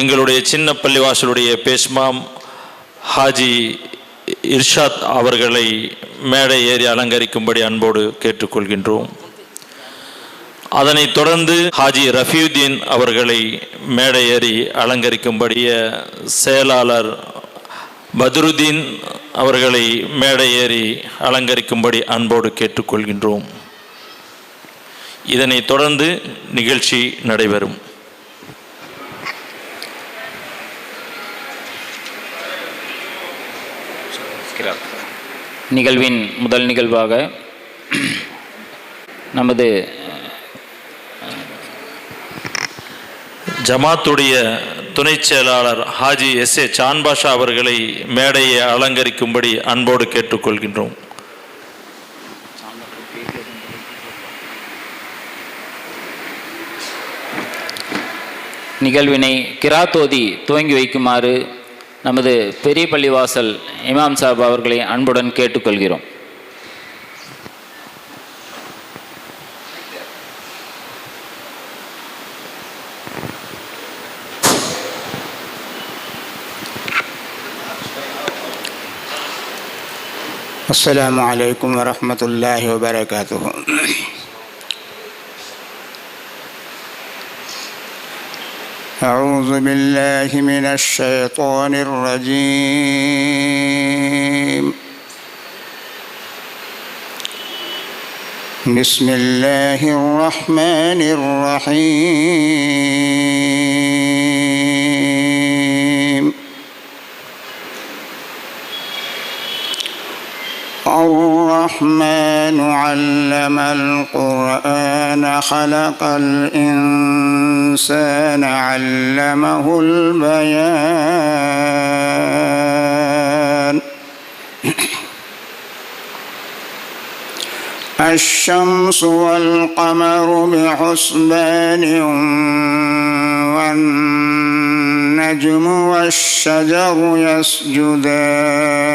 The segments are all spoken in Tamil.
எங்களுடைய சின்ன பள்ளிவாசலுடைய பேஸ்மாம் ஹாஜி இர்ஷாத் அவர்களை மேடை ஏறி அலங்கரிக்கும்படி அன்போடு கேட்டுக்கொள்கின்றோம். அதனைத் தொடர்ந்து ஹாஜி ரஃபியுதீன் அவர்களை மேடை ஏறி அலங்கரிக்கும்படிய செயலாளர் பத்ருதீன் அவர்களை மேடை ஏறி அலங்கரிக்கும்படி அன்போடு கேட்டுக்கொள்கின்றோம். இதனைத் தொடர்ந்து நிகழ்ச்சி நடைபெறும். நிகழ்வின் முதல் நிகழ்வாக நமது ஜமாத்துடைய துணை செயலாளர் ஹாஜி எஸ்.ஏ. சான்பாஷா அவர்களை மேடையை அலங்கரிக்கும்படி அன்போடு கேட்டுக்கொள்கின்றோம். நிகழ்வினை கிராத்தோதி துவங்கி வைக்குமாறு நமது பெரிய பள்ளிவாசல் இமாம் சாப் அவர்களை அன்புடன் கேட்டுக்கொள்கிறோம். அஸ்ஸலாமு அலைக்கும் வரஹ்மத்துல்லாஹி வபரகாத்துஹு. أعوذ بالله من الشيطان الرجيم. بسم الله الرحمن الرحيم. الرحمن علم القرآن خلق الإنسان علمه البيان. الشمس والقمر بحسبان والنجم والشجر يسجدان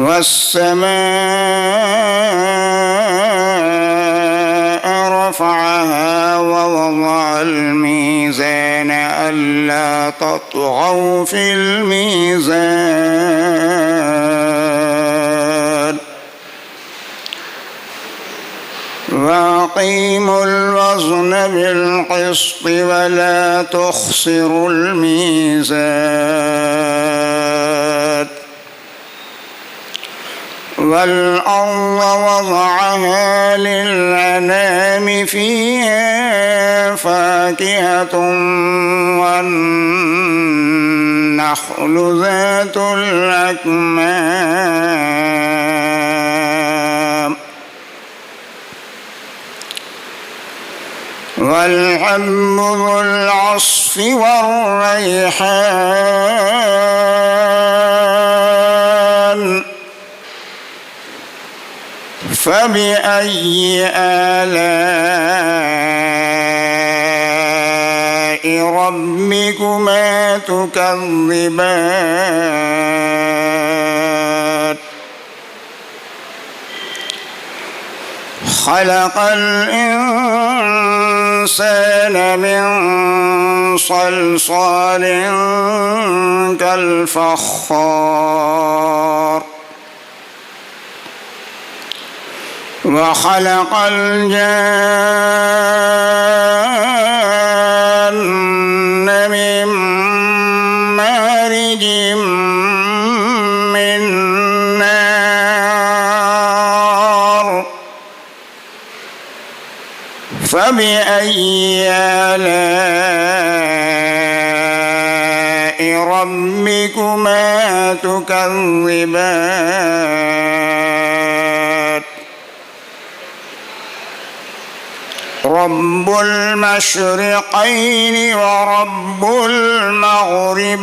والسماء رفعها ووضع الميزان ألا تطغوا في الميزان وأقيموا الوزن بالقسط ولا تخسروا الميزان والأرض وضعها للأنام فيها فاكهة والنخل ذات الأكمام والحب ذو العصف والريحان فبأي آلاء ربكما تكذبان خلق الإنسان من صلصال كالفخار وخلق الجان من مارج من نار فبأي آلاء ربكما تكذبان رب المشرقين ورب المغربين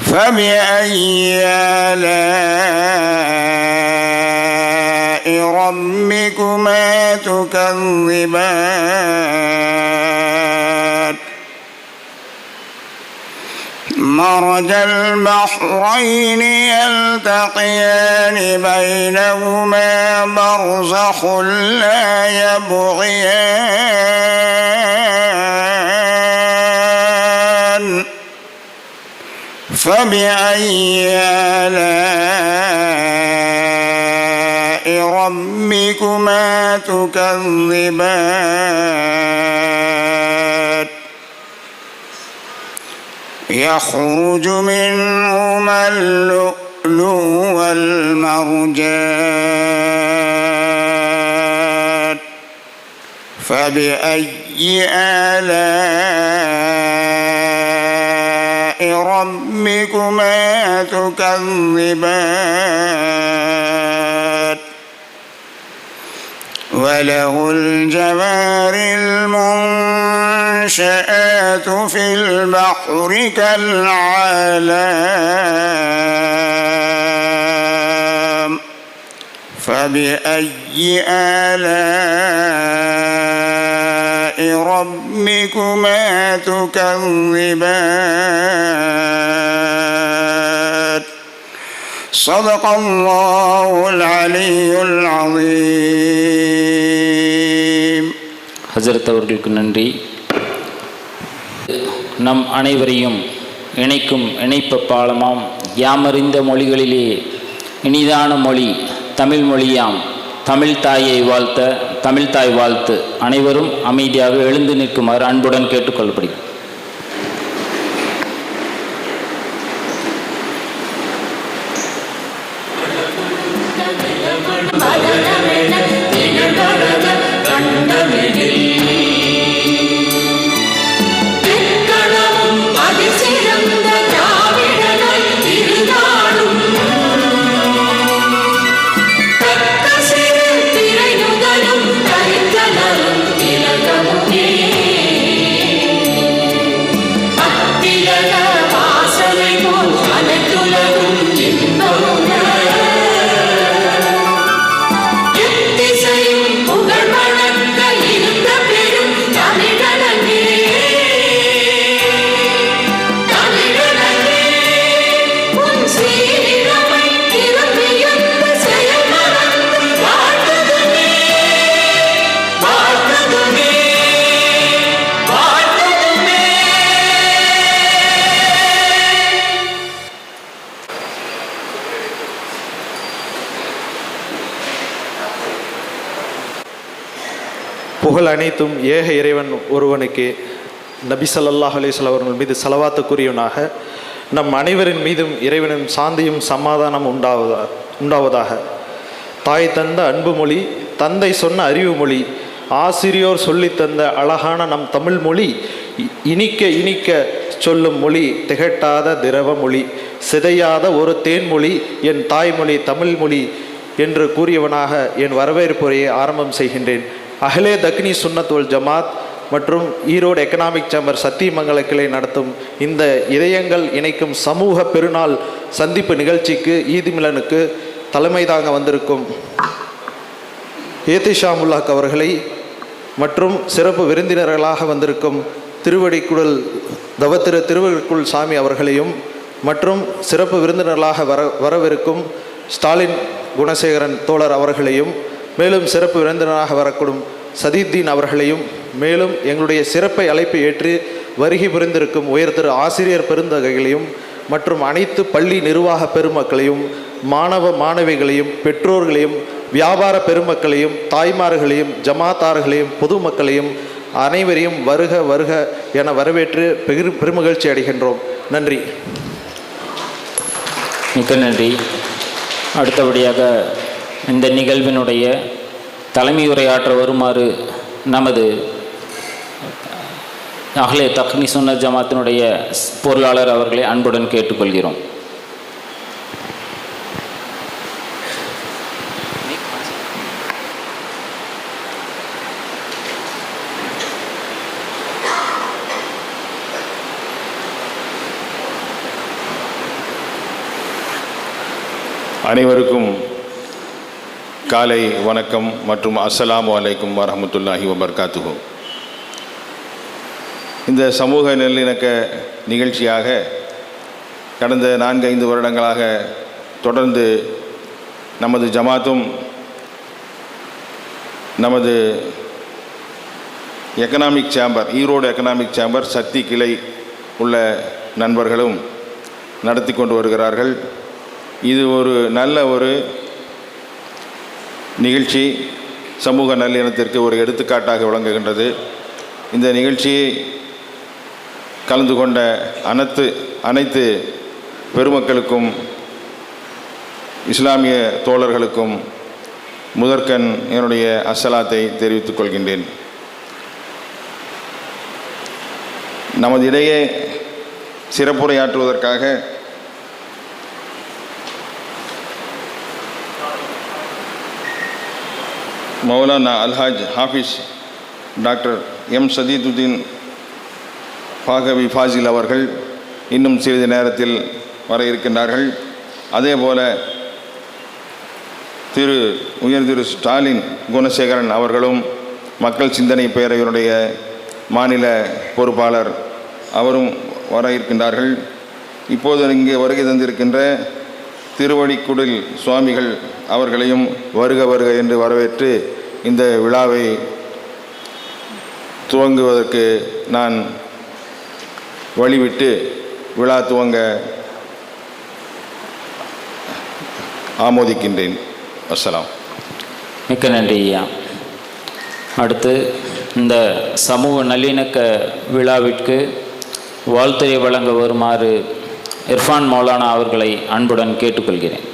فبأي آلاء ربكما تكذبان مرج البحرين يلتقيان بينهما برزخ لا يبغيان فبأي آلاء ربكما تكذبان يخرج منهما اللؤلؤ والمرجان فبأي آلاء ربكما تكذبان وله الجوار المنشآت في البحر كالأعلام فبأي آلاء ربكما تكذبان صدق الله العلي العظيم. ஹஜ்ரத் அவர்களுக்கு நன்றி. நம் அனைவரையும் இணைக்கும் இணைப்பு பாலமாம் யாமறிந்த மொழிகளிலே இனிதான மொழி தமிழ் மொழியாம் தமிழ் தாயை வாழ்த்த தமிழ் தாய் வாழ்த்து. அனைவரும் அமைதியாக எழுந்து நிற்குமாறு அன்புடன் கேட்டுக்கொள்ளப்படுகிறது. புகழ் அனைத்தும் ஏக இறைவன் ஒருவனுக்கு. நபி ஸல்லல்லாஹு அலைஹி வஸல்லம் அவர்கள் மீது ஸலவாத்து கூறியவனாக நம் அனைவரின் மீதும் இறைவனின் சாந்தியும் சமாதானம் உண்டாவதாக. தாய் தந்த அன்பு மொழி, தந்தை சொன்ன அறிவு மொழி, ஆசிரியோர் சொல்லித்தந்த அழகான நம் தமிழ் மொழி, இனிக்க இனிக்க சொல்லும் மொழி, திகட்டாத திரவ மொழி, சிதையாத ஒரு தேன்மொழி, என் தாய்மொழி தமிழ் மொழி என்று கூறியவனாக என் வரவேற்புரையை ஆரம்பம் செய்கின்றேன். அஹ்லே தக்னி சுன்னத் வல் ஜமாத் மற்றும் ஈரோடு எக்கனாமிக் சேம்பர் சத்தியமங்கல கிளை நடத்தும் இந்த இதயங்கள் இணைக்கும் சமூக பெருநாள் சந்திப்பு நிகழ்ச்சிக்கு ஈத் மிலனுக்கு தலைமை தாங்க வந்திருக்கும் ஏத்திஷாமுல்லாக் அவர்களை மற்றும் சிறப்பு விருந்தினர்களாக வந்திருக்கும் திருவடிக்குடல் தவத்திரு திருவடிக்குள் சாமி அவர்களையும் மற்றும் சிறப்பு விருந்தினர்களாக வரவிருக்கும் ஸ்டாலின் குணசேகரன் தோழர் அவர்களையும் மேலும் சிறப்பு விருந்தினராக வரக்கூடும் சதீத்தீன் அவர்களையும் மேலும் எங்களுடைய சிறப்பை அழைப்பை ஏற்று வருகை புரிந்திருக்கும் உயர்திரு ஆசிரியர் பெருந்தகைகளையும் மற்றும் அனைத்து பள்ளி நிர்வாக பெருமக்களையும் மாணவ மாணவிகளையும் பெற்றோர்களையும் வியாபார பெருமக்களையும் தாய்மார்களையும் ஜமாத்தார்களையும் பொதுமக்களையும் அனைவரையும் வருக வருக என வரவேற்று பெருமகிழ்ச்சி அடைகின்றோம். நன்றி. மிக்க நன்றி. அடுத்தபடியாக இந்த நிகழ்வினுடைய தலைமை உரையாற்ற வருமாறு நமது அஹ்லே தக்னி சுன்னத் ஜமாத்தினுடைய பொருளாளர் அவர்களை அன்புடன் கேட்டுக்கொள்கிறோம். அனைவருக்கும் காலை வணக்கம் மற்றும் அஸ்ஸலாமு அலைக்கும் வரஹ்மத்துல்லாஹி வபர்காத்துஹு. இந்த சமூக நல்லிணக்க நிகழ்ச்சியாக கடந்த 4-5 வருடங்களாக தொடர்ந்து நமது ஜமாத்தும் நமது economic chamber, Erode economic chamber Sakthi கிளை உள்ள நண்பர்களும் நடத்தி கொண்டு வருகிறார்கள். இது ஒரு நல்ல ஒரு நிகழ்ச்சி, சமூக நல்லிணத்திற்கு ஒரு எடுத்துக்காட்டாக விளங்குகின்றது. இந்த நிகழ்ச்சியை கலந்து கொண்ட அனைத்து பெருமக்களுக்கும், இஸ்லாமிய தோழர்களுக்கும் முதற்கண் என்னுடைய அஸ்ஸலாத்தை தெரிவித்துக் கொள்கின்றேன். நமது இடையே சிறப்புரையாற்றுவதற்காக மௌலானா அல்ஹாஜ் ஹாஃபிஸ் டாக்டர் எம் சதீதுதீன் பாகவி ஃபாசில் அவர்கள் இன்னும் சிறிது நேரத்தில் வர இருக்கின்றார்கள். அதேபோல திரு ஸ்டாலின் குணசேகரன் அவர்களும் மக்கள் சிந்தனை பேரவையினுடைய மாநில பொறுப்பாளர் அவரும் வர இருக்கின்றார்கள். இப்போது இங்கே வருகை தந்திருக்கின்ற திருவடிக்குடில் சுவாமிகள் அவர்களையும் வருக வருக என்று வரவேற்று இந்த விழாவை துவங்குவதற்கு நான் வழிவிட்டு விழா துவங்க ஆமோதிக்கின்றேன். அஸ்ஸலாம். மிக்க நன்றி ஐயா. அடுத்து இந்த சமூக நல்லிணக்க விழாவிற்கு வாழ்த்துரை வழங்க வருமாறு இர்ஃபான் மௌலானா அவர்களை அன்புடன் கேட்டுக்கொள்கிறேன்.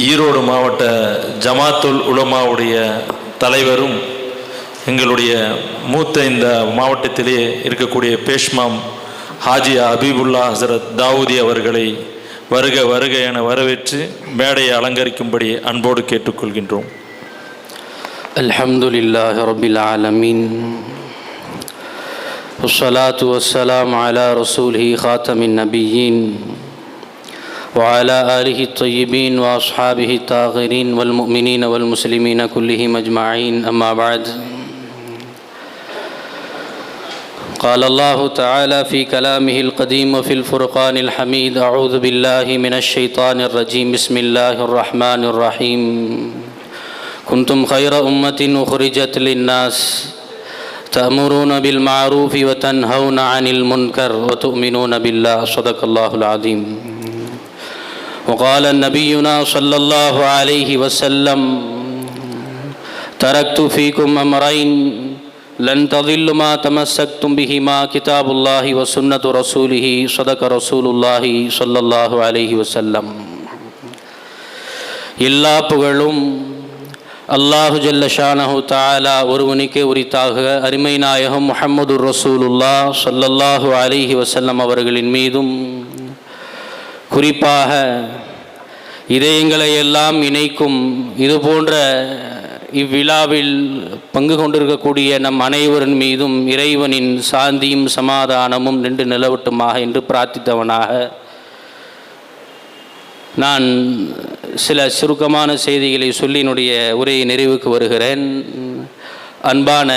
ஈரோடு மாவட்ட ஜமாத்துல் உலமாவுடைய தலைவரும் எங்களுடைய மூத்த இந்த மாவட்டத்திலே இருக்கக்கூடிய பேஷ்மாம் ஹாஜி ஹபீபுல்லா ஹசரத் தாவூதி அவர்களை வருக வருக என வரவேற்று மேடையை அலங்கரிக்கும்படி அன்போடு கேட்டுக்கொள்கின்றோம். அல்ஹம்துலில்லாஹி ரப்பில் ஆலமீன் வஸ்ஸலாத்து வஸ்ஸலாமு அலா ரசூலிஹி காத்தமின் நபியீன் وعلى آله الطيبين وأصحابه الطاهرين والمؤمنين والمسلمين كلهم أجمعين. أما بعد، قال الله تعالى في كلامه القديم وفي الفرقان الحميد: أعوذ بالله من الشيطان الرجيم. بسم الله الرحمن الرحيم. كنتم خير أمة أخرجت للناس تأمرون بالمعروف وتنهون عن المنكر وتؤمنون بالله. صدق الله العظيم. وقال نبينا صلى الله عليه وسلم: تركت فيكم أمرين لن تضلوا ما تمسكتم بهما كتاب الله وسنة رسوله. صدق رسول الله صلى الله عليه وسلم. எல்லா புகழும் அல்லாஹு ஜல்ல ஷானஹு தஆலா ஒருவனுக்கே உரித்தாக. அருமை நாயகம் முஹம்மது ரசூலுல்லாஹ் ஸல்லல்லாஹு அலைஹி வஸல்லம் அவர்களின் மீதும், குறிப்பாக இதயங்களை எல்லாம் இணைக்கும் இது போன்ற இவ்விழாவில் பங்கு கொண்டிருக்கக்கூடிய நம் அனைவரின் மீதும் இறைவனின் சாந்தியும் சமாதானமும் நின்று நிலவட்டுமாக என்று பிரார்த்தித்தவனாக நான் சில சுருக்கமான செய்திகளை சொல்லி என்னுடைய உரையை நிறைவுக்கு வருகிறேன். அன்பான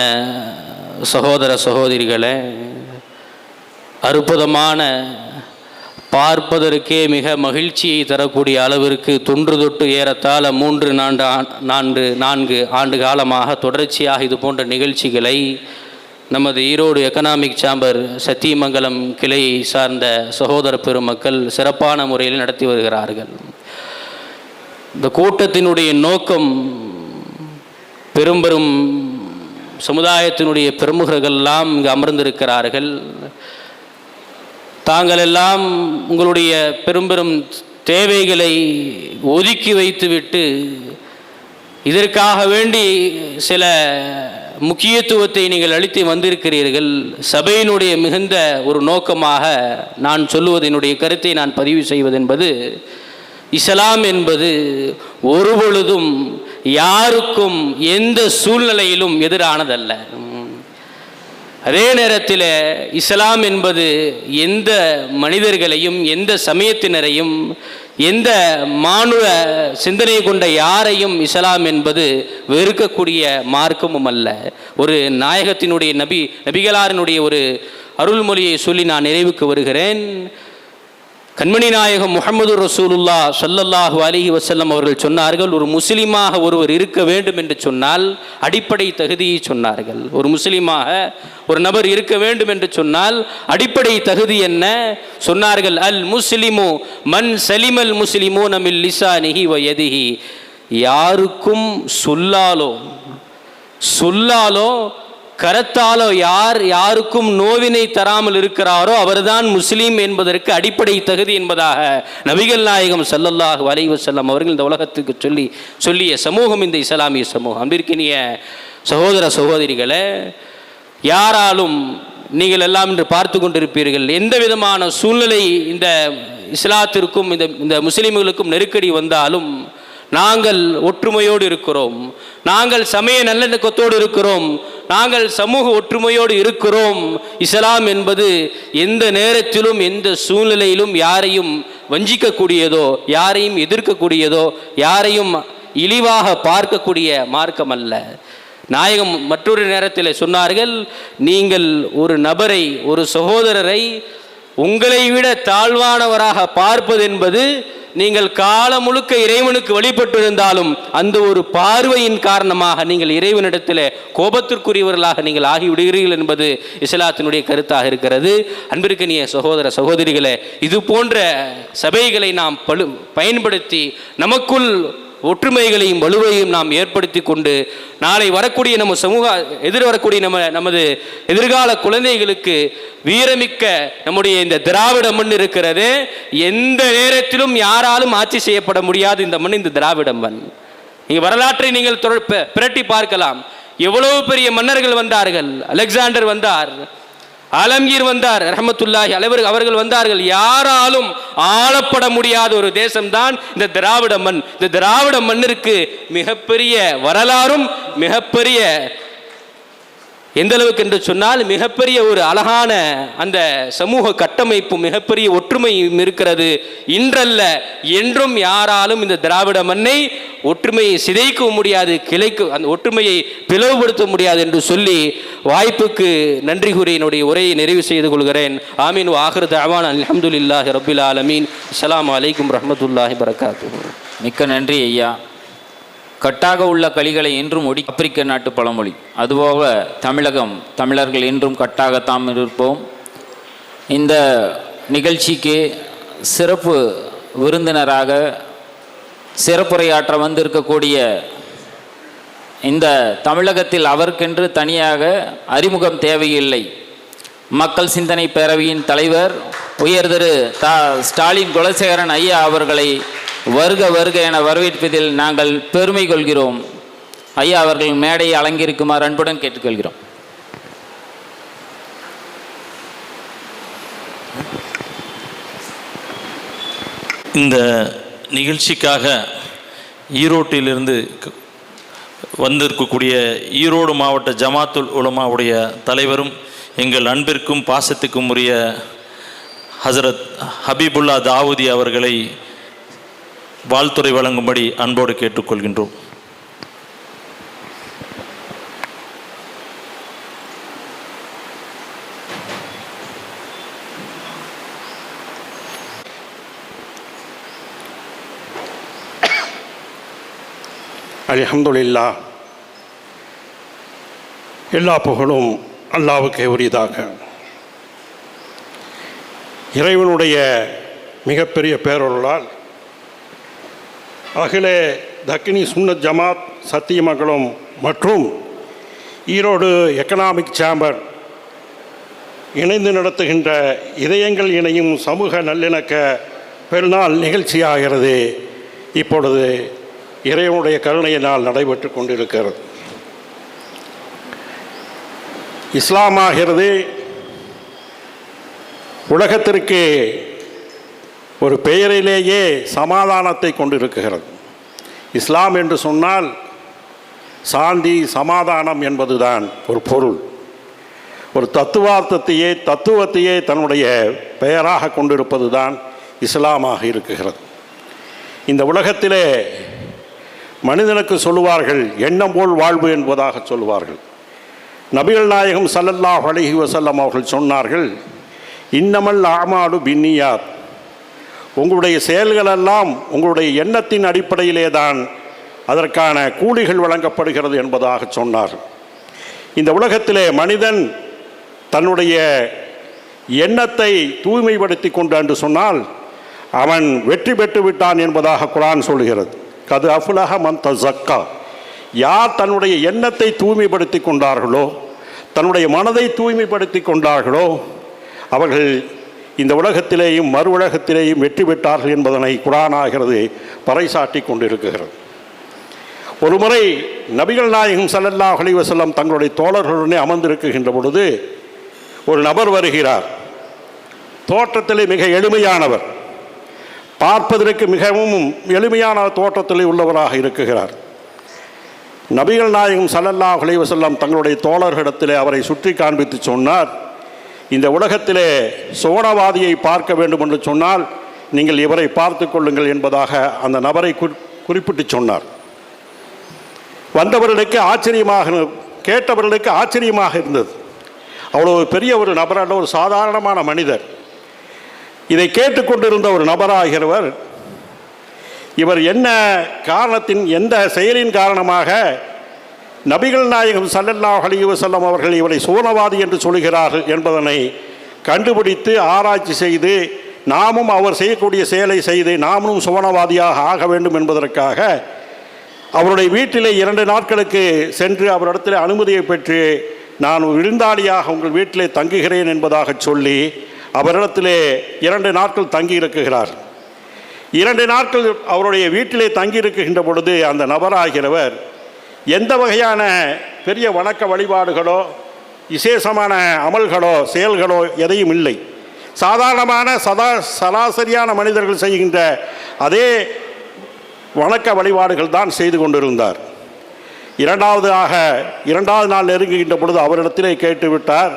சகோதர சகோதரிகளே, அற்புதமான, பார்ப்பதற்கே மிக மகிழ்ச்சியை தரக்கூடிய அளவிற்கு தொன்று தொட்டு ஏறத்தாழ 3-4 ஆண்டு காலமாக தொடர்ச்சியாக இது போன்ற நிகழ்ச்சிகளை நமது ஈரோடு எக்கனாமிக் சேம்பர் சத்தியமங்கலம் கிளையை சார்ந்த சகோதர பெருமக்கள் சிறப்பான முறையில் நடத்தி வருகிறார்கள். இந்த கூட்டத்தினுடைய நோக்கம் பெரும் சமுதாயத்தினுடைய பிரமுகர்களெல்லாம் இங்கு அமர்ந்திருக்கிறார்கள். தாங்கள் எல்லாம் உங்களுடைய பெரும் தேவைகளை ஒதுக்கி வைத்துவிட்டு இதற்காக வேண்டி சில முக்கியத்துவத்தை நீங்கள் அளித்து வந்திருக்கிறீர்கள். சபையினுடைய மிகுந்த ஒரு நோக்கமாக நான் சொல்லுவது, என்னுடைய கருத்தை நான் பதிவு செய்வது என்பது, இஸ்லாம் என்பது ஒருபொழுதும் யாருக்கும் எந்த சூழ்நிலையிலும் எதிரானதல்ல. அதே நேரத்தில் இஸ்லாம் என்பது எந்த மனிதர்களையும் எந்த சமயத்தினரையும் எந்த மானுட சிந்தனை கொண்ட யாரையும் இஸ்லாம் என்பது வெறுக்கக்கூடிய மார்க்கமும் அல்ல. ஒரு நாயகத்தினுடைய நபிகளாரினுடைய ஒரு அருள்மொழியை சொல்லி நான் நிறைவுக்கு வருகிறேன். கண்மணி நாயகம் முஹம்மது ரசூலுல்லா ஸல்லல்லாஹு அலைஹி வஸல்லம் அவர்கள் சொன்னார்கள், ஒரு முஸ்லீமாக ஒருவர் இருக்க வேண்டும் என்று சொன்னால் அடிப்படை தகுதியை சொன்னார்கள். ஒரு முஸ்லீமாக ஒரு நபர் இருக்க வேண்டும் என்று சொன்னால் அடிப்படை தகுதி என்ன சொன்னார்கள்? அல் முஸ்லிமு மன் சலிமல் முஸ்லிமூன மின் லிசானிஹி வ யதிஹி. யாருக்கும் சொல்லாலோ கரத்தாலோ யாருக்கும் நோவினை தராமல் இருக்கிறாரோ அவர்தான் முஸ்லீம் என்பதற்கு அடிப்படை தகுதி என்பதாக நபிகள் நாயகம் ஸல்லல்லாஹு அலைஹி வஸல்லம் அவர்கள் இந்த உலகத்துக்கு சொல்லிய சமூகம் இந்த இஸ்லாமிய சமூகம். அன்பிற்கினிய சகோதர சகோதரிகளே, யாராலும் நீங்கள் எல்லாம் இன்று பார்த்து கொண்டிருப்பீர்கள், எந்த விதமான சூழ்நிலை இந்த இஸ்லாத்திற்கும் இந்த முஸ்லீம்களுக்கும் நெருக்கடி வந்தாலும் நாங்கள் ஒற்றுமையோடு இருக்கிறோம், நாங்கள் சமய நல்லிணக்கத்தோடு இருக்கிறோம், நாங்கள் சமூக ஒற்றுமையோடு இருக்கிறோம். இஸ்லாம் என்பது எந்த நேரத்திலும் எந்த சூழ்நிலையிலும் யாரையும் வஞ்சிக்கக்கூடியதோ யாரையும் எதிர்க்கக்கூடியதோ யாரையும் இழிவாக பார்க்கக்கூடிய மார்க்கம் அல்ல. நாயகம் மற்றொரு நேரத்தில் சொன்னார்கள், நீங்கள் ஒரு நபரை ஒரு சகோதரரை உங்களை விட தாழ்வானவராக பார்ப்பது என்பது நீங்கள் காலம் முழுக்க இறைவனுக்கு வழிபட்டிருந்தாலும் அந்த ஒரு பார்வையின் காரணமாக நீங்கள் இறைவனிடத்தில் கோபத்திற்குரியவர்களாக நீங்கள் ஆகிவிடுகிறீர்கள் என்பது இஸ்லாத்தினுடைய கருத்தாக இருக்கிறது. அன்பிற்கினிய சகோதர சகோதரிகளே, இது போன்ற சபைகளை நாம் பயன்படுத்தி நமக்குள் ஒற்றுமைகளையும் வலுவையும் நாம் ஏற்படுத்தி கொண்டு நாளை வரக்கூடிய நம்ம வரக்கூடிய நமது எதிர்கால குழந்தைகளுக்கு வீரமிக்க நம்முடைய இந்த திராவிட மண் இருக்கிறது, எந்த நேரத்திலும் யாராலும் ஆட்சி செய்யப்பட முடியாது இந்த மண், இந்த திராவிட மண். நீங்கள் வரலாற்றை நீங்கள் பிரட்டி பார்க்கலாம். எவ்வளவு பெரிய மன்னர்கள் வந்தார்கள். அலெக்சாண்டர் வந்தார், ஆலம்கீர் வந்தார், ரஹமத்துல்லாஹி அவர்கள் வந்தார்கள். யாராலும் ஆளப்பட முடியாத ஒரு தேசம்தான் இந்த திராவிட மண். இந்த திராவிட மண்ணிற்கு மிகப்பெரிய வரலாறும் மிகப்பெரிய எந்த அளவுக்கு என்று சொன்னால் மிகப்பெரிய ஒரு அழகான அந்த சமூக கட்டமைப்பு மிகப்பெரிய ஒற்றுமையும் இருக்கிறது. இன்றல்ல என்றும் யாராலும் இந்த திராவிட மண்ணை ஒற்றுமையை சிதைக்கவும் முடியாது, அந்த ஒற்றுமையை பிளவுபடுத்த முடியாது என்று சொல்லி வாய்ப்புக்கு நன்றி கூறி என்னுடைய உரையை நிறைவு செய்து கொள்கிறேன். ஆமீன். ஆகிரு தஅவானா அல்ஹம்துலில்லாஹி ரப்பில் ஆலமீன். அஸ்ஸலாமு அலைக்கும் ரஹ்மத்துல்லாஹி பரக்காத்துஹு. மிக்க நன்றி ஐயா. கட்டாக உள்ள களிகளை என்றும் ஆப்பிரிக்க நாட்டு பழமொழி, அதுபோல தமிழர்கள் என்றும் கட்டாகத்தாம் இருப்போம். இந்த நிகழ்ச்சிக்கு சிறப்பு விருந்தினராக சிறப்புரையாற்ற வந்திருக்கக்கூடிய இந்த தமிழகத்தில் அவருக்கென்று தனியாக அறிமுகம் தேவையில்லை, மக்கள் சிந்தனை பேரவையின் தலைவர் உயர் திரு ஸ்டாலின் குலசேகரன் ஐயா அவர்களை வருக வருக என வரவேற்பதில் நாங்கள் பெருமை கொள்கிறோம். ஐயா அவர்கள் மேடையை அலங்கரிக்குமாறு அன்புடன் கேட்டுக்கொள்கிறோம். இந்த நிகழ்ச்சிக்காக ஈரோட்டிலிருந்து வந்திருக்கக்கூடிய ஈரோடு மாவட்ட ஜமாத்துல் உலமாவுடைய தலைவரும் எங்கள் அன்பிற்கும் பாசத்துக்கும் உரிய ஹசரத் ஹபீபுல்லா தாவூதி அவர்களை வாழ்த்துரை வழங்கும்படி அன்போடு கேட்டுக்கொள்கின்றோம். அல்ஹம்துலில்லாஹ். எல்லா புகழும் அல்லாஹ்வுக்கே உரியதாக. இறைவனுடைய மிகப்பெரிய பேரொருளால் அகில தக்கினி சுன்னத் ஜமாத் சத்தியமங்கலம் மற்றும் ஈரோடு எக்கனாமிக் சேம்பர் இணைந்து நடத்துகின்ற இதயங்கள் இணையும் சமூக நல்லிணக்க பெருநாள் நிகழ்ச்சியாகிறது இப்பொழுது இறைவனுடைய கருணையினால் நடைபெற்று கொண்டிருக்கிறது. இஸ்லாமாகிறது உலகத்திற்கு ஒரு பெயரிலேயே சமாதானத்தை கொண்டிருக்கிறது. இஸ்லாம் என்று சொன்னால் சாந்தி சமாதானம் என்பதுதான் ஒரு பொருள். ஒரு தத்துவத்தையே தன்னுடைய பெயராக கொண்டிருப்பது தான் இஸ்லாமாக இருக்கிறது. இந்த உலகத்திலே மனிதனுக்கு சொல்லுவார்கள் எண்ணம் போல் வாழ்வு என்பதாக சொல்லுவார்கள். நபிகள் நாயகம் ஸல்லல்லாஹு அலைஹி வஸல்லம் அவர்கள் சொன்னார்கள், இன்னமல் அமாலு பின்னியாத், உங்களுடைய செயல்களெல்லாம் உங்களுடைய எண்ணத்தின் அடிப்படையிலே தான் அதற்கான கூலிகள் வழங்கப்படுகிறது என்பதாக சொன்னார். இந்த உலகத்திலே மனிதன் தன்னுடைய எண்ணத்தை தூய்மைப்படுத்தி கொண்டான் என்று சொன்னால் அவன் வெற்றி பெற்று விட்டான் என்பதாக குர்ஆன் சொல்கிறது. கது அஃப்லஹ மன் தஸக்கா, யார் தன்னுடைய எண்ணத்தை தூய்மைப்படுத்தி கொண்டார்களோ, தன்னுடைய மனதை தூய்மைப்படுத்தி கொண்டார்களோ, அவர்கள் இந்த உலகத்திலேயும் மறு உலகத்திலேயும் வெற்றி பெற்றார்கள் என்பதனை குர்ஆன் ஆகிறது பறைசாட்டி கொண்டிருக்கிறது. ஒரு முறை நபிகள் நாயகம் ஸல்லல்லாஹு அலைஹி வஸல்லம் தங்களுடைய தோழர்களுடனே அமர்ந்திருக்கின்ற பொழுது ஒரு நபர் வருகிறார். தோற்றத்திலே மிக எளிமையானவர், பார்ப்பதற்கு மிகவும் எளிமையான தோற்றத்திலே உள்ளவராக இருக்கிறார். நபிகள் நாயகம் ஸல்லல்லாஹு அலைஹி வஸல்லம் தங்களுடைய தோழர்களிடத்திலே அவரை சுற்றி காண்பித்து சொன்னார், இந்த உலகத்திலே சுவனவாதியை பார்க்க வேண்டும் என்று சொன்னால் நீங்கள் இவரை பார்த்து கொள்ளுங்கள் என்பதாக அந்த நபரை குறிப்பிட்டு சொன்னார். வந்தவர்களுக்கு கேட்டவர்களுக்கு ஆச்சரியமாக இருந்தது. அவ்வளவு பெரிய ஒரு நபர் அல்ல, ஒரு சாதாரணமான மனிதர். இதை கேட்டுக்கொண்டிருந்த ஒரு நபராகிறவர், இவர் என்ன காரணத்தின் எந்த செயலின் காரணமாக நபிகள் நாயகம் ஸல்லல்லாஹு அலைஹி வஸல்லம் அவர்கள் இவரை சுவனவாதி என்று சொல்கிறார்கள் என்பதனை கண்டுபிடித்து ஆராய்ச்சி செய்து நாமும் அவர் செய்யக்கூடிய செயலை செய்து நாமும் சுவனவாதியாக ஆக வேண்டும் என்பதற்காக அவருடைய வீட்டிலே 2 நாட்களுக்கு சென்று அவரிடத்தில் அனுமதியை பெற்று நான் விருந்தாளியாக உங்கள் வீட்டிலே தங்குகிறேன் என்பதாக சொல்லி அவரிடத்திலே 2 நாட்கள் தங்கியிருக்கிறார். 2 நாட்கள் அவருடைய வீட்டிலே தங்கியிருக்கின்ற பொழுது அந்த நபராகிறவர் எந்த வகையான பெரிய வணக்க வழிபாடுகளோ விசேஷமான அமல்களோ செயல்களோ எதையும் இல்லை. சாதாரணமான சராசரியான மனிதர்கள் செய்கின்ற அதே வணக்க வழிபாடுகள் தான் செய்து கொண்டிருந்தார். 2வது நாள் நெருங்குகின்ற பொழுது அவரிடத்திலே கேட்டுவிட்டார்,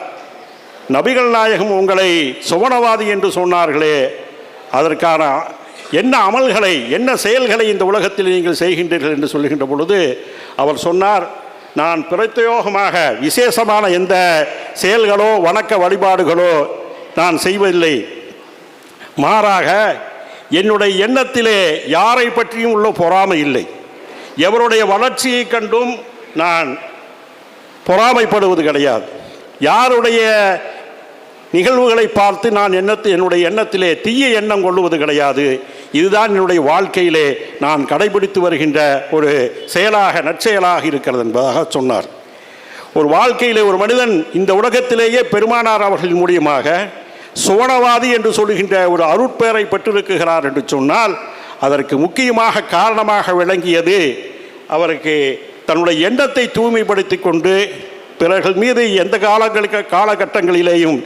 நபிகள் நாயகம் உங்களை சுவனவாதி என்று சொன்னார்களே, அதற்கான என்ன அமல்களை என்ன செயல்களை இந்த உலகத்தில் நீங்கள் செய்கின்றீர்கள் என்று சொல்லுகின்ற பொழுது அவர் சொன்னார், நான் பிரத்யோகமாக விசேஷமான எந்த செயல்களோ வணக்க வழிபாடுகளோ நான் செய்வதில்லை, மாறாக என்னுடைய எண்ணத்திலே யாரை பற்றியும் உள்ள பொறாமை இல்லை, எவருடைய வளர்ச்சியை கண்டும் நான் பொறாமைப்படுவது கிடையாது, யாருடைய நிகழ்வுகளை பார்த்து நான் என்னுடைய எண்ணத்திலே தீய எண்ணம் கொள்ளுவது கிடையாது, இதுதான் என்னுடைய வாழ்க்கையிலே நான் கடைபிடித்து வருகின்ற ஒரு செயலாக நற்செயலாக இருக்கிறது என்பதாக சொன்னார். ஒரு வாழ்க்கையிலே ஒரு மனிதன் இந்த உலகத்திலேயே பெருமானார் அவர்களின் மூலியமாக சுவனவாதி என்று சொல்லுகின்ற ஒரு அருட்பெயரை பெற்றிருக்கிறார் என்று சொன்னால் அதற்கு முக்கியமாக காரணமாக விளங்கியது அவருக்கு தன்னுடைய எண்ணத்தை தூய்மைப்படுத்தி கொண்டு பிறர்கள் மீது எந்த காலகட்டங்களிலேயும்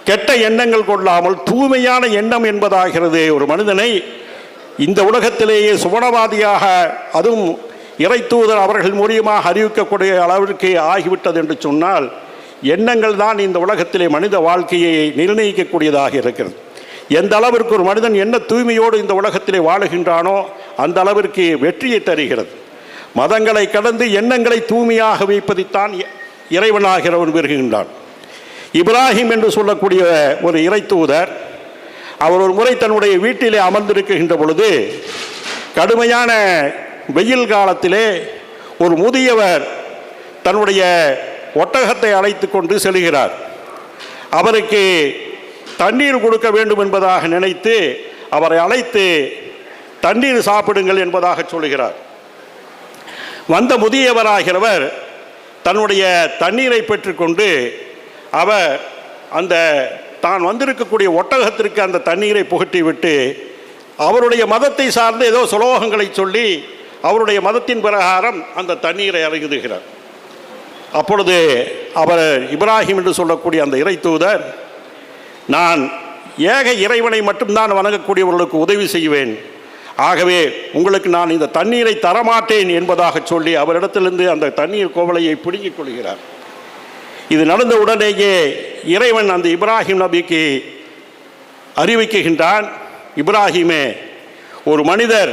கெட்ட எண்ணங்கள் கொள்ளாமல் தூய்மையான எண்ணம் என்பதாகிறது ஒரு மனிதனை இந்த உலகத்திலேயே சுவனவாதியாக அதுவும் இறை தூதர் அவர்கள் மூலியமாக அறிவிக்கக்கூடிய அளவிற்கு ஆகிவிட்டது என்று சொன்னால் எண்ணங்கள் தான் இந்த உலகத்திலே மனித வாழ்க்கையை நிர்ணயிக்கக்கூடியதாக இருக்கிறது. எந்த அளவிற்கு ஒரு மனிதன் எண்ண தூய்மையோடு இந்த உலகத்திலே வாழுகின்றானோ அந்த அளவிற்கு வெற்றியை தருகிறது. மதங்களை கடந்து எண்ணங்களை தூய்மையாக வைப்பதைத்தான் இறைவனாகிறவன் பெறுகின்றான். இப்ராஹிம் என்று சொல்லக்கூடிய ஒரு இறை தூதர் அவர் ஒரு முறை தன்னுடைய வீட்டிலே அமர்ந்திருக்கின்ற பொழுது கடுமையான வெயில் காலத்திலே ஒரு முதியவர் தன்னுடைய ஒட்டகத்தை அழைத்து கொண்டு செல்கிறார். அவருக்கு தண்ணீர் கொடுக்க வேண்டும் என்பதாக நினைத்து அவரை அழைத்து தண்ணீர் சாப்பிடுங்கள் என்பதாக சொல்கிறார். வந்த முதியவராகிறவர் தன்னுடைய தண்ணீரை பெற்றுக்கொண்டு அவர் அந்த தான் வந்திருக்கக்கூடிய ஒட்டகத்திற்கு அந்த தண்ணீரை புகட்டி விட்டு அவருடைய மதத்தை சார்ந்து ஏதோ சுலோகங்களை சொல்லி அவருடைய மதத்தின் பிரகாரம் அந்த தண்ணீரை அருந்துகிறார். அப்பொழுது அவர் இப்ராஹிம் என்று சொல்லக்கூடிய அந்த இறை தூதர், நான் ஏக இறைவனை மட்டும்தான் வணங்கக்கூடியவர்களுக்கு உதவி செய்வேன், ஆகவே உங்களுக்கு நான் இந்த தண்ணீரை தரமாட்டேன் என்பதாக சொல்லி அவரிடத்திலிருந்து அந்த தண்ணீர் கோவலையை பிடுங்கிக் கொள்கிறார். இது நடந்த உடனேயே இறைவன் அந்த இப்ராஹிம் நபிக்கு அறிவிக்குகின்றான், இப்ராஹிமே, ஒரு மனிதர்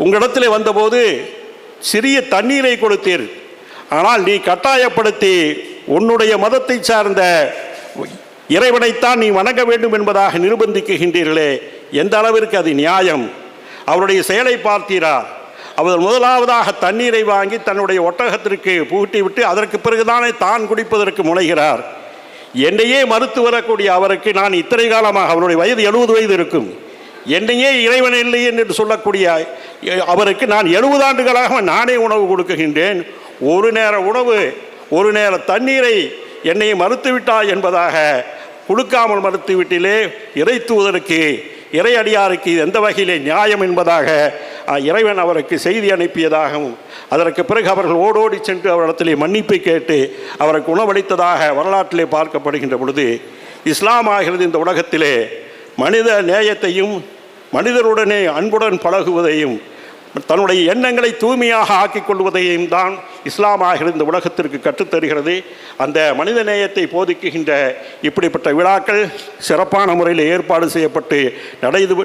உங்களிடத்தில் வந்தபோது சிறிய தண்ணீரை கொடுத்தீர், ஆனால் நீ கட்டாயப்படுத்தி உன்னுடைய மதத்தை சார்ந்த இறைவனைத்தான் நீ வணங்க வேண்டும் என்பதாக நிர்பந்திக்குகின்றீர்களே, எந்த அளவிற்கு அது நியாயம்? அவருடைய செயலை பார்த்தீரா? அவர் முதலாவதாக தண்ணீரை வாங்கி தன்னுடைய ஒட்டகத்திற்கு பூட்டிவிட்டு அதற்கு பிறகுதானே தான் குடிப்பதற்கு முனைகிறார். என்னையே மறுத்து வரக்கூடிய அவருக்கு நான் இத்தனை காலமாக, அவருடைய வயது 70 வயது இருக்கும், என்னையே இறைவன் இல்லை என்று சொல்லக்கூடிய அவருக்கு நான் 70 ஆண்டுகளாக நானே உணவு கொடுக்குகின்றேன். ஒரு நேர உணவு, ஒரு நேர தண்ணீரை என்னை மறுத்துவிட்டாய் என்பதாக கொடுக்காமல் மறுத்துவிட்டிலே இறை தூதருக்கு, இறை அடியாருக்கு எந்த வகையிலே நியாயம் என்பதாக இறைவன் அவருக்கு செய்தி அனுப்பியதாகவும், அதற்கு பிறகு அவர்கள் ஓடோடி சென்று அவரிடத்திலே மன்னிப்பை கேட்டு அவருக்கு உணவளித்ததாக வரலாற்றிலே பார்க்கப்படுகின்ற பொழுது, இஸ்லாம் ஆகிறது இந்த உலகத்திலே மனித நேயத்தையும் மனிதருடனே அன்புடன் பழகுவதையும் தன்னுடைய எண்ணங்களை தூய்மையாக ஆக்கிக் கொள்வதையும் தான் இஸ்லாம் ஆகிறது இந்த உலகத்திற்கு கற்றுத்தருகிறது. அந்த மனித நேயத்தை போதிக்குகின்ற இப்படிப்பட்ட விழாக்கள் சிறப்பான முறையில் ஏற்பாடு செய்யப்பட்டு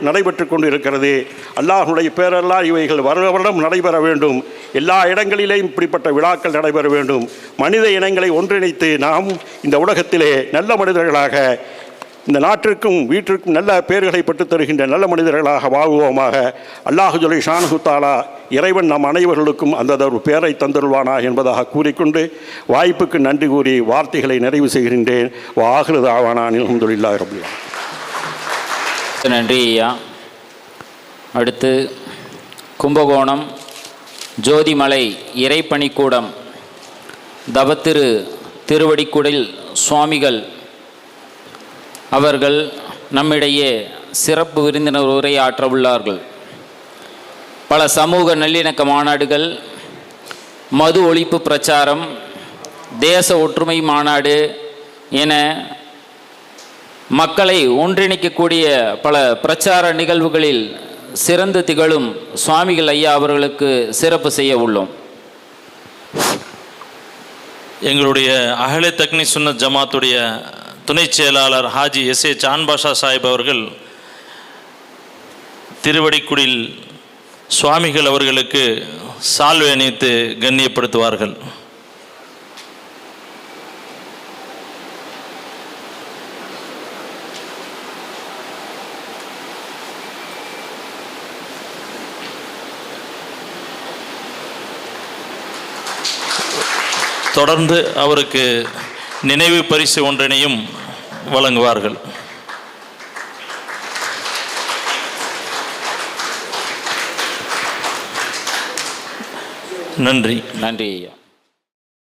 நடைபெற்று கொண்டு இருக்கிறது. அல்லாஹ்வுடைய பேரல்லால் இவைகள் வருடம் நடைபெற வேண்டும். எல்லா இடங்களிலேயும் இப்படிப்பட்ட விழாக்கள் நடைபெற வேண்டும். மனித இனங்களை ஒன்றிணைத்து நாம் இந்த உலகத்திலே நல்ல மனிதர்களாக, இந்த நாட்டிற்கும் வீட்டிற்கும் நல்ல பெயர்களை பெற்றுத் தருகின்ற நல்ல மனிதர்களாக வாழ்வோமாக. அல்லாஹு ஜல்ல ஷானஹு தஆலா இறைவன் நம் அனைவர்களுக்கும் அந்த ஒரு பேரை தந்தருள்வானா என்பதாக கூறிக்கொண்டு வாய்ப்புக்கு நன்றி கூறி வார்த்தைகளை நிறைவு செய்கின்றேன். வாஹிரு தஅவானா அல்ஹம்துலில்லாஹி ரப்பில் ஆலமீன். நன்றி ஐயா. அடுத்து கும்பகோணம் ஜோதிமலை இறைப்பணிக்கூடம் தவத்திரு திருவடிக்குடில் சுவாமிகள் அவர்கள் நம்மிடையே சிறப்பு விருந்தினர் உரையாற்ற உள்ளார்கள். பல சமூக நல்லிணக்க மாநாடுகள், மது ஒழிப்பு பிரச்சாரம், தேச ஒற்றுமை மாநாடு என மக்களை ஒன்றிணைக்கக்கூடிய பல பிரச்சார நிகழ்வுகளில் சிறந்து திகழும் சுவாமிகள் ஐயா அவர்களுக்கு சிறப்பு செய்ய உள்ளோம். எங்களுடைய அஹ்லே தக்னி சுன்னத் ஜமாத்துடைய துணை செயலாளர் ஹாஜி எஸ்ஏ சான்பாஷா சாஹிப் அவர்கள் திருவடிக்குடில் சுவாமிகள் அவர்களுக்கு சால்வை அணிவித்து கண்ணியப்படுத்துவார்கள். தொடர்ந்து அவருக்கு நினைவு பரிசு ஒன்றினையும் வழங்குவார்கள். நன்றி. நன்றி ஐயா.